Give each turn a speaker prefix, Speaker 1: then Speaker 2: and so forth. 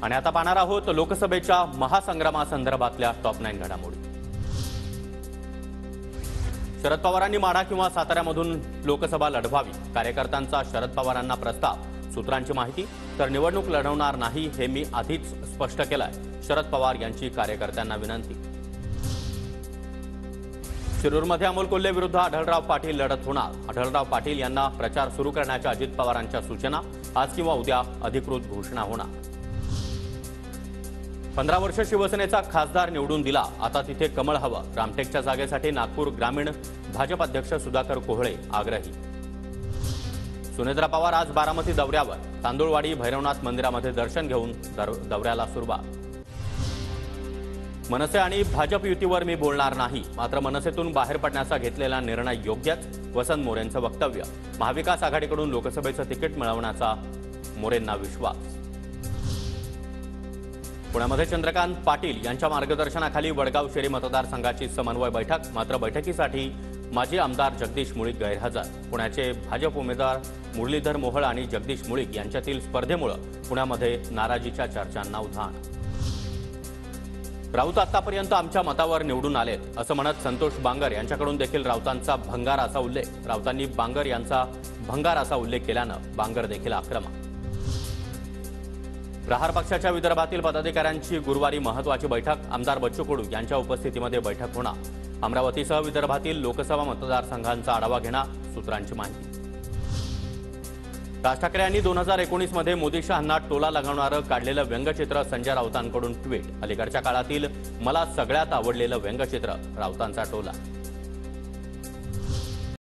Speaker 1: आणि आता पाहणार आहोत लोकसभेच्या महासंग्रामासंदर्भातल्या टॉप 9 घडामोडी। शरद पवारांनी माढा किंवा साताऱ्यामधून लोकसभा लढवावी, कार्यकर्त्यांचा शरद पवारांना प्रस्ताव। सूत्रांची माहिती, तर निवडणूक लढवणार नाही हे मी आधीच स्पष्ट केलंय, शरद पवार यांची कार्यकर्त्यांना विनंती। शिरूरमध्ये अमोल कोल्हे विरुद्ध आढळराव पाटील लढत होणार। आढळराव पाटील यांना प्रचार सुरू करण्याच्या अजित पवारांच्या सूचना। आज किंवा उद्या अधिकृत घोषणा होणार। 15 वर्ष शिवसेनेचा खासदार निवडून दिला, आता तिथे कमळ हवं। रामटेकच्या जागेसाठी नागपूर ग्रामीण भाजप अध्यक्ष सुधाकर कोहळे आग्रही। सुनेत्रा पवार आज बारामती दौऱ्यावर, तांदुळवाडी भैरवनाथ मंदिरामध्ये दर्शन घेऊन दौऱ्याला सुरुवात। मनसे आणि भाजप युतीवर मी बोलणार नाही, मात्र मनसेतून बाहेर पडण्याचा घेतलेला निर्णय योग्यच, वसंत मोरेंचं वक्तव्य। महाविकास आघाडीकडून लोकसभेचं तिकीट मिळवण्याचा मोरेंना विश्वास। पुण्यामध्ये चंद्रकांत पाटील यांच्या मार्गदर्शनाखाली वडगाव शेरी मतदारसंघाची समन्वय बैठक, मात्र बैठकीसाठी माजी आमदार जगदीश मुळीक गैरहजर। पुण्याचे भाजप उमेदवार मुरलीधर मोहोळ आणि जगदीश मुळीक यांच्यातील स्पर्धेमुळे पुण्यामध्ये नाराजीच्या चर्चांना उधाण। राऊत आतापर्यंत आमच्या मतावर निवडून आलेत असं म्हणत संतोष बांगर यांच्याकडून देखील राऊतांचा भंगार असा उल्लेख। राऊतांनी बांगर यांचा भंगार असा उल्लेख केल्यानं बांगर देखील आक्रमक। प्रहार पक्षाच्या विदर्भातील पदाधिकाऱ्यांची गुरुवारी महत्त्वाची बैठक, आमदार बच्चू कडू यांच्या उपस्थितीमध्ये बैठक होणार। अमरावतीसह विदर्भातील लोकसभा मतदारसंघांचा आढावा घेणार, सूत्रांची माहिती। राज ठाकरे यांनी 2019 मध्ये मोदी शहांना टोला लगावणारं काढलेलं व्यंगचित्र संजय राऊतांकडून ट्विट। अलीकडच्या काळातील मला सगळ्यात आवडलेलं व्यंगचित्र, राऊतांचा टोला।